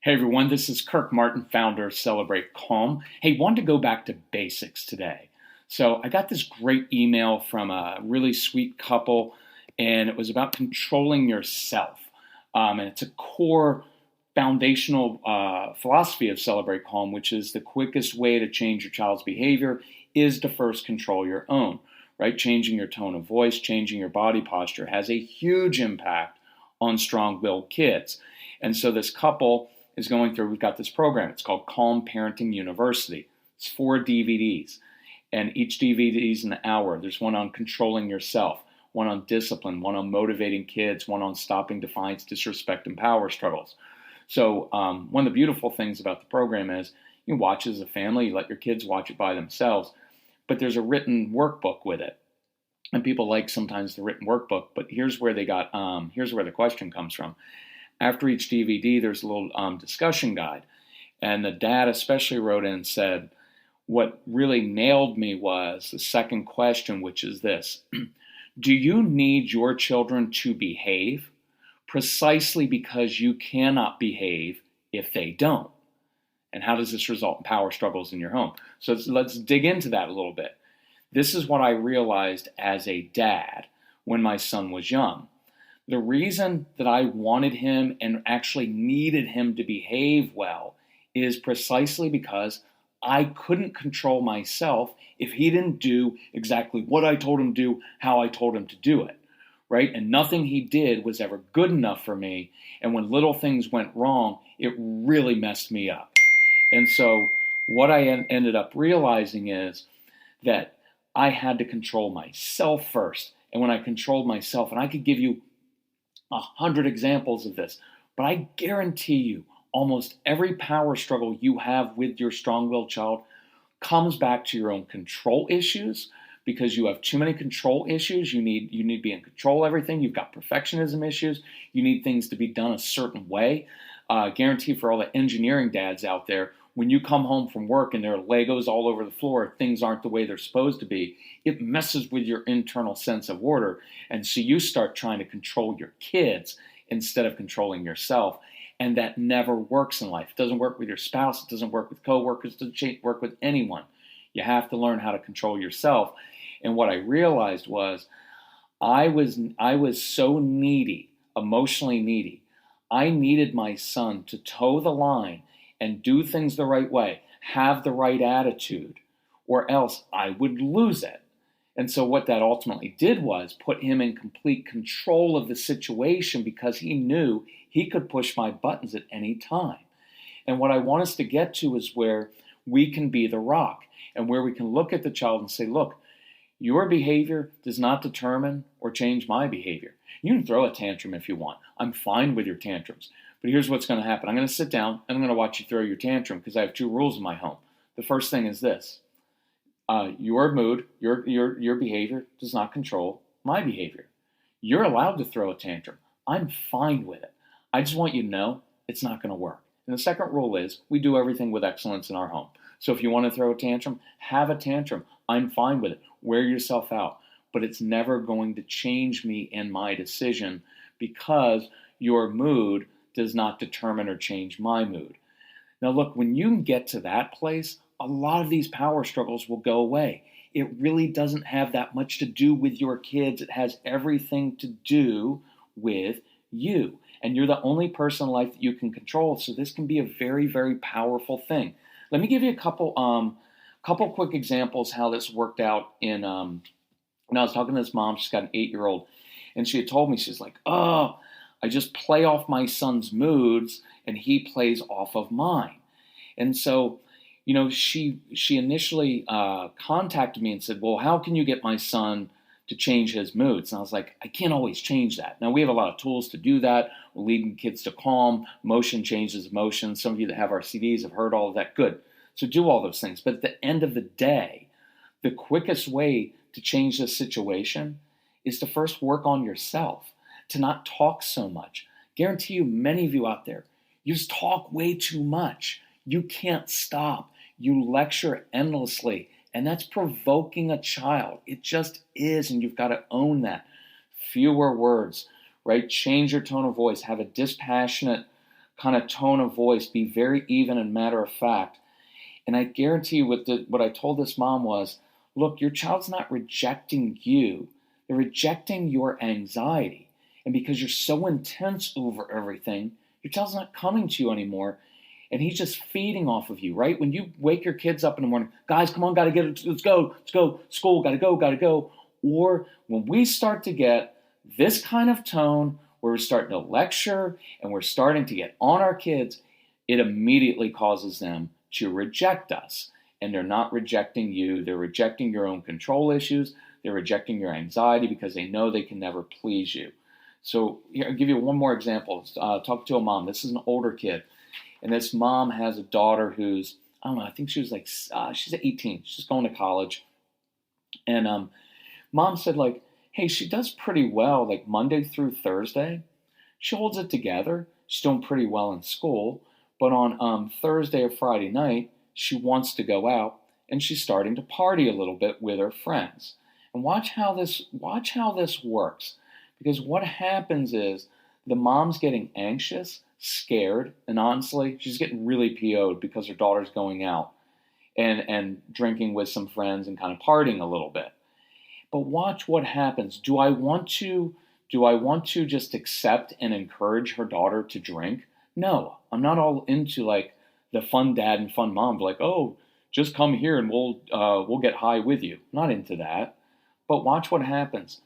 Hey everyone, this is Kirk Martin, founder of Celebrate Calm. Hey, wanted to go back to basics today. So I got this great email from a really sweet couple, and it was about controlling yourself. And it's a core foundational philosophy of Celebrate Calm, which is the quickest way to change your child's behavior is to first control your own, right? Changing your tone of voice, changing your body posture has a huge impact on strong-willed kids. And so this couple is going through, we've got this program. It's called Calm Parenting University. It's 4 DVDs, and each DVD is an hour. There's one on controlling yourself, one on discipline, one on motivating kids, one on stopping defiance, disrespect, and power struggles. So one of the beautiful things about the program is you watch as a family, you let your kids watch it by themselves, but there's a written workbook with it. And people like sometimes the written workbook, but here's where here's where the question comes from. After each DVD, there's a little discussion guide. And the dad especially wrote in and said, what really nailed me was the second question, which is this. Do you need your children to behave precisely because you cannot behave if they don't? And how does this result in power struggles in your home? So let's dig into that a little bit. This is what I realized as a dad when my son was young. The reason that I wanted him and actually needed him to behave well is precisely because I couldn't control myself if he didn't do exactly what I told him to do, how I told him to do it, right? And nothing he did was ever good enough for me. And when little things went wrong, it really messed me up. And so what I ended up realizing is that I had to control myself first. And when I controlled myself, and I could give you 100 examples of this, but I guarantee you almost every power struggle you have with your strong-willed child comes back to your own control issues because you have too many control issues. You need to be in control of everything. You've got perfectionism issues. You need things to be done a certain way. Guarantee for all the engineering dads out there, when you come home from work and there are Legos all over the floor, things aren't the way they're supposed to be, it messes with your internal sense of order. And so you start trying to control your kids instead of controlling yourself. And that never works in life. It doesn't work with your spouse. It doesn't work with coworkers. It doesn't work with anyone. You have to learn how to control yourself. And what I realized was I was so needy, emotionally needy. I needed my son to toe the line and do things the right way, have the right attitude, or else I would lose it. And so what that ultimately did was put him in complete control of the situation because he knew he could push my buttons at any time. And what I want us to get to is where we can be the rock and where we can look at the child and say, look, your behavior does not determine or change my behavior. You can throw a tantrum if you want. I'm fine with your tantrums. But here's what's going to happen. I'm going to sit down and I'm going to watch you throw your tantrum because I have 2 rules in my home. The first thing is this. Your mood, your behavior does not control my behavior. You're allowed to throw a tantrum. I'm fine with it. I just want you to know it's not going to work. And the second rule is we do everything with excellence in our home. So if you want to throw a tantrum, have a tantrum. I'm fine with it. Wear yourself out. But it's never going to change me in my decision because your mood does not determine or change my mood. Now look, when you can get to that place, a lot of these power struggles will go away. It really doesn't have that much to do with your kids. It has everything to do with you. And you're the only person in life that you can control. So this can be a very, very powerful thing. Let me give you a couple quick examples how this worked out in, when I was talking to this mom, she's got an 8-year-old, and she had told me, she's like, oh, I just play off my son's moods and he plays off of mine. And so, she initially contacted me and said, well, how can you get my son to change his moods? And I was like, I can't always change that. Now, we have a lot of tools to do that. We're leading kids to calm. Motion changes emotion. Some of you that have our CDs have heard all of that. Good. So do all those things. But at the end of the day, the quickest way to change this situation is to first work on yourself, to not talk so much. Guarantee you, many of you out there, you just talk way too much. You can't stop. You lecture endlessly, and that's provoking a child. It just is, and you've got to own that. Fewer words, right? Change your tone of voice. Have a dispassionate kind of tone of voice, be very even and matter of fact. And I guarantee you what I told this mom was, look, your child's not rejecting you. They're rejecting your anxiety. And because you're so intense over everything, your child's not coming to you anymore. And he's just feeding off of you, right? When you wake your kids up in the morning, guys, come on, let's go, school, gotta go. Or when we start to get this kind of tone, where we're starting to lecture and we're starting to get on our kids, it immediately causes them to reject us. And they're not rejecting you. They're rejecting your own control issues. They're rejecting your anxiety because they know they can never please you. So here, I'll give you one more example. Talk to a mom. This is an older kid. And this mom has a daughter who's, I don't know, I think she was like, she's 18. She's going to college. And mom said, like, hey, she does pretty well, like Monday through Thursday. She holds it together. She's doing pretty well in school. But on Thursday or Friday night, she wants to go out and she's starting to party a little bit with her friends. And watch how this works. Because what happens is the mom's getting anxious, scared, and honestly, she's getting really PO'd because her daughter's going out and drinking with some friends and kind of partying a little bit. But watch what happens. Do I want to just accept and encourage her daughter to drink? No, I'm not all into like the fun dad and fun mom, like, oh, just come here and we'll get high with you. I'm not into that. But watch what happens.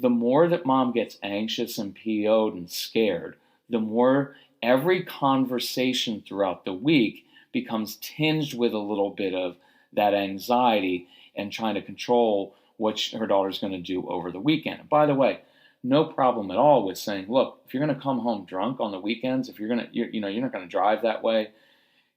The more that mom gets anxious and PO'd and scared, the more every conversation throughout the week becomes tinged with a little bit of that anxiety and trying to control what her daughter's going to do over the weekend. And by the way, no problem at all with saying, look, if you're going to come home drunk on the weekends, if you're not going to drive that way,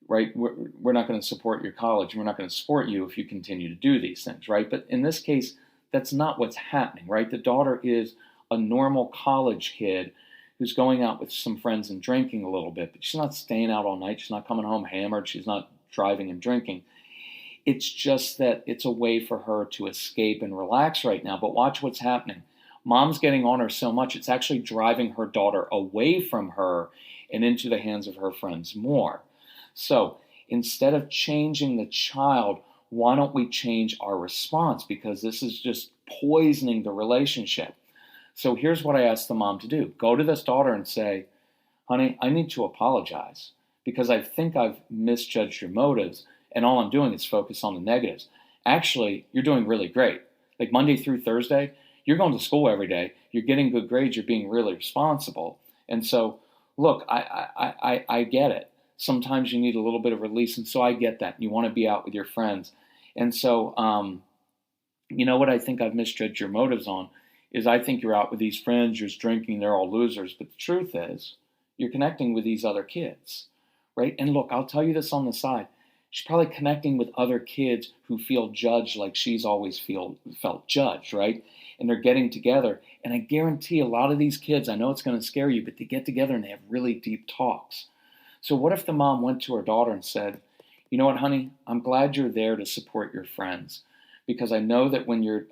right? We're not going to support your college. We're not going to support you if you continue to do these things, right? But in this case, that's not what's happening, right? The daughter is a normal college kid who's going out with some friends and drinking a little bit, but she's not staying out all night. She's not coming home hammered. She's not driving and drinking. It's just that it's a way for her to escape and relax right now. But watch what's happening. Mom's getting on her so much, it's actually driving her daughter away from her and into the hands of her friends more. So instead of changing the child, why don't we change our response? Because this is just poisoning the relationship. So here's what I asked the mom to do. Go to this daughter and say, honey, I need to apologize because I think I've misjudged your motives and all I'm doing is focus on the negatives. Actually, you're doing really great. Like Monday through Thursday, you're going to school every day. You're getting good grades. You're being really responsible. And so, look, I get it. Sometimes you need a little bit of release, and so I get that. You want to be out with your friends. And so, you know what I think I've misjudged your motives on is I think you're out with these friends, you're drinking, they're all losers. But the truth is, you're connecting with these other kids, right? And look, I'll tell you this on the side. She's probably connecting with other kids who feel judged like she's always felt judged, right? And they're getting together. And I guarantee a lot of these kids, I know it's going to scare you, but they get together and they have really deep talks. So what if the mom went to her daughter and said, you know what, honey, I'm glad you're there to support your friends because I know that when you're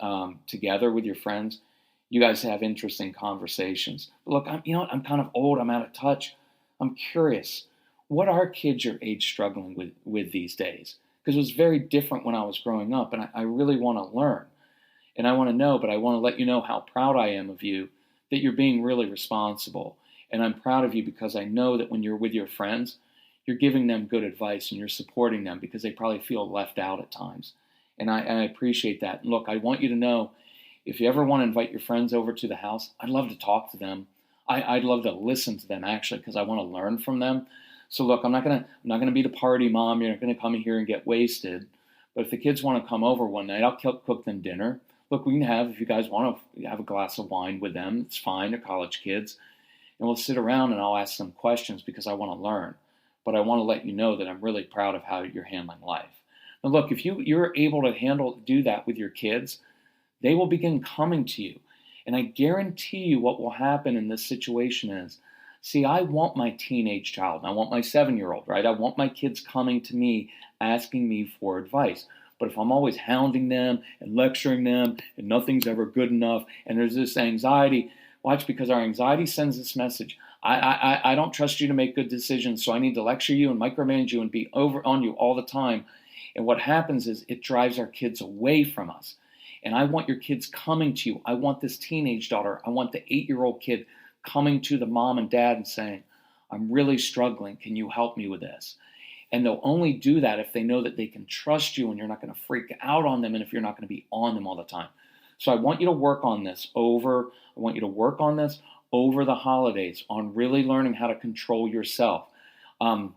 together with your friends, you guys have interesting conversations. But look, I'm kind of old. I'm out of touch. I'm curious. What are kids your age struggling with these days? Because it was very different when I was growing up, and I really want to learn. And I want to know, but I want to let you know how proud I am of you, that you're being really responsible. And I'm proud of you because I know that when you're with your friends, you're giving them good advice and you're supporting them because they probably feel left out at times. And I appreciate that. And look, I want you to know, if you ever want to invite your friends over to the house, I'd love to talk to them. I'd love to listen to them, actually, because I want to learn from them. So look, I'm not gonna be the party mom. You're not gonna come in here and get wasted. But if the kids want to come over one night, I'll cook them dinner. Look, we can have, if you guys want to have a glass of wine with them, it's fine. They're college kids. And we'll sit around and I'll ask them questions because I want to learn. But I want to let you know that I'm really proud of how you're handling life. Now look, if you're able to do that with your kids, they will begin coming to you. And I guarantee you what will happen in this situation is, see, I want my teenage child, and I want my 7-year-old, right? I want my kids coming to me, asking me for advice. But if I'm always hounding them and lecturing them and nothing's ever good enough and there's this anxiety, watch, because our anxiety sends this message, I don't trust you to make good decisions, so I need to lecture you and micromanage you and be over on you all the time. And what happens is it drives our kids away from us. And I want your kids coming to you. I want this teenage daughter, I want the 8-year-old kid coming to the mom and dad and saying, I'm really struggling. Can you help me with this? And they'll only do that if they know that they can trust you and you're not going to freak out on them and if you're not going to be on them all the time. So I want you to work on this over the holidays on really learning how to control yourself. One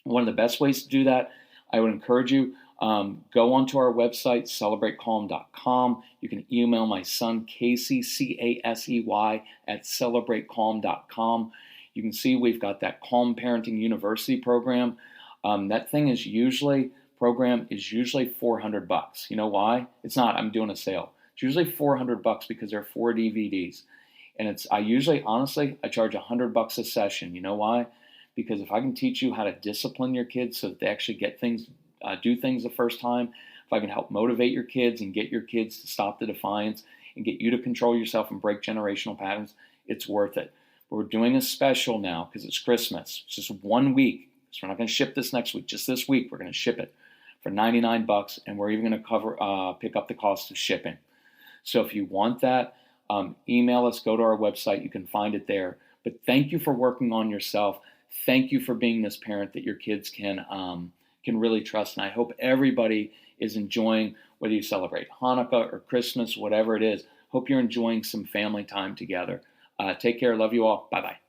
of the best ways to do that, I would encourage you, go onto our website, celebratecalm.com. You can email my son, Casey, Casey, at celebratecalm.com. You can see we've got that Calm Parenting University program. That program is usually $400. You know why? It's not, I'm doing a sale. It's usually $400 because there are 4 DVDs. And honestly, I charge $100 a session. You know why? Because if I can teach you how to discipline your kids so that they actually do things the first time, if I can help motivate your kids and get your kids to stop the defiance and get you to control yourself and break generational patterns, it's worth it. But we're doing a special now because it's Christmas. It's just 1 week. So we're not going to ship this next week. Just this week, we're going to ship it for $99, and we're even going to pick up the cost of shipping. So if you want that, email us, go to our website. You can find it there. But thank you for working on yourself. Thank you for being this parent that your kids can really trust. And I hope everybody is enjoying, whether you celebrate Hanukkah or Christmas, whatever it is. Hope you're enjoying some family time together. Take care. Love you all. Bye-bye.